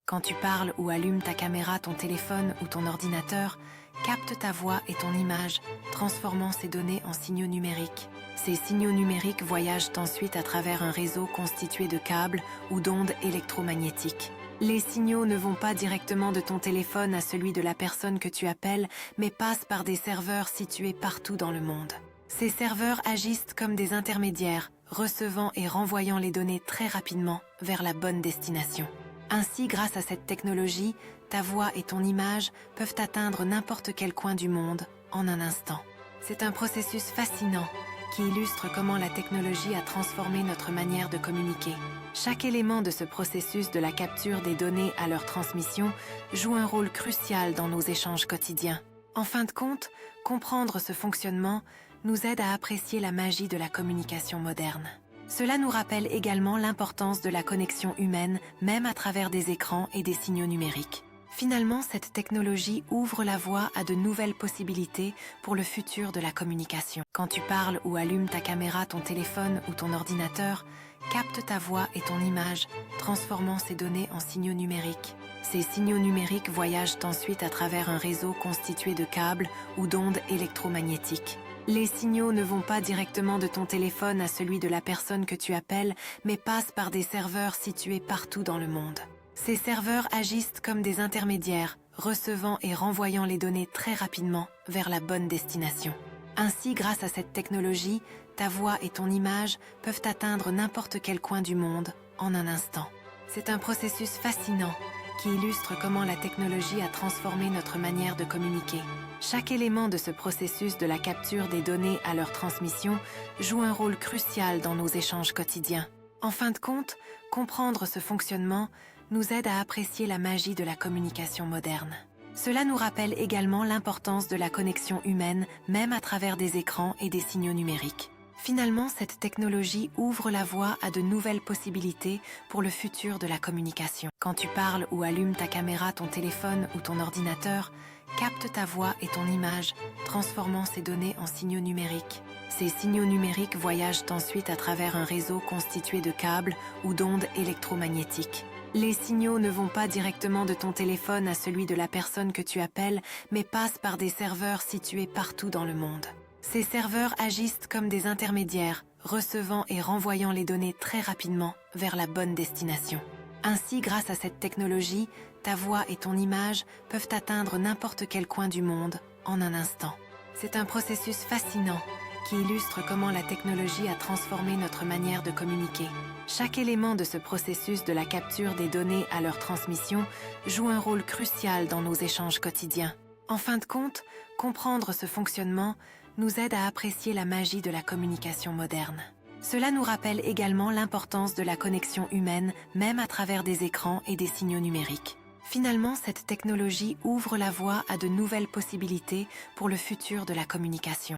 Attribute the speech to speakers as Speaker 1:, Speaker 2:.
Speaker 1: Quand tu parles ou allumes ta caméra, ton téléphone ou ton ordinateur capte ta voix et ton image, transformant ces données en signaux numériques. Ces signaux numériques voyagent ensuite à travers un réseau constitué de câbles ou d'ondes électromagnétiques. Les signaux ne vont pas directement de ton téléphone à celui de la personne que tu appelles, mais passent par des serveurs situés partout dans le monde. Ces serveurs agissent comme des intermédiaires, recevant et renvoyant les données très rapidement vers la bonne destination. Ainsi, grâce à cette technologie, ta voix et ton image peuvent atteindre n'importe quel coin du monde en un instant. C'est un processus fascinant qui illustre comment la technologie a transformé notre manière de communiquer. Chaque élément de ce processus de la capture des données à leur transmission joue un rôle crucial dans nos échanges quotidiens. En fin de compte, comprendre ce fonctionnement nous aide à apprécier la magie de la communication moderne. Cela nous rappelle également l'importance de la connexion humaine, même à travers des écrans et des signaux numériques. Finalement, cette technologie ouvre la voie à de nouvelles possibilités pour le futur de la communication. Quand tu parles ou allumes ta caméra, ton téléphone ou ton ordinateur capte ta voix et ton image, transformant ces données en signaux numériques. Ces signaux numériques voyagent ensuite à travers un réseau constitué de câbles ou d'ondes électromagnétiques. Les signaux ne vont pas directement de ton téléphone à celui de la personne que tu appelles, mais passent par des serveurs situés partout dans le monde. Ces serveurs agissent comme des intermédiaires, recevant et renvoyant les données très rapidement vers la bonne destination. Ainsi, grâce à cette technologie, ta voix et ton image peuvent atteindre n'importe quel coin du monde en un instant. C'est un processus fascinant qui illustre comment la technologie a transformé notre manière de communiquer. Chaque élément de ce processus de la capture des données à leur transmission joue un rôle crucial dans nos échanges quotidiens. En fin de compte, comprendre ce fonctionnement nous aide à apprécier la magie de la communication moderne. Cela nous rappelle également l'importance de la connexion humaine, même à travers des écrans et des signaux numériques. Finalement, cette technologie ouvre la voie à de nouvelles possibilités pour le futur de la communication. Quand tu parles ou allumes ta caméra, ton téléphone ou ton ordinateur capte ta voix et ton image, transformant ces données en signaux numériques. Ces signaux numériques voyagent ensuite à travers un réseau constitué de câbles ou d'ondes électromagnétiques. Les signaux ne vont pas directement de ton téléphone à celui de la personne que tu appelles, mais passent par des serveurs situés partout dans le monde. Ces serveurs agissent comme des intermédiaires, recevant et renvoyant les données très rapidement vers la bonne destination. Ainsi, grâce à cette technologie, ta voix et ton image peuvent atteindre n'importe quel coin du monde en un instant. C'est un processus fascinant qui illustre comment la technologie a transformé notre manière de communiquer. Chaque élément de ce processus de la capture des données à leur transmission joue un rôle crucial dans nos échanges quotidiens. En fin de compte, comprendre ce fonctionnement nous aide à apprécier la magie de la communication moderne. Cela nous rappelle également l'importance de la connexion humaine, même à travers des écrans et des signaux numériques. Finalement, cette technologie ouvre la voie à de nouvelles possibilités pour le futur de la communication.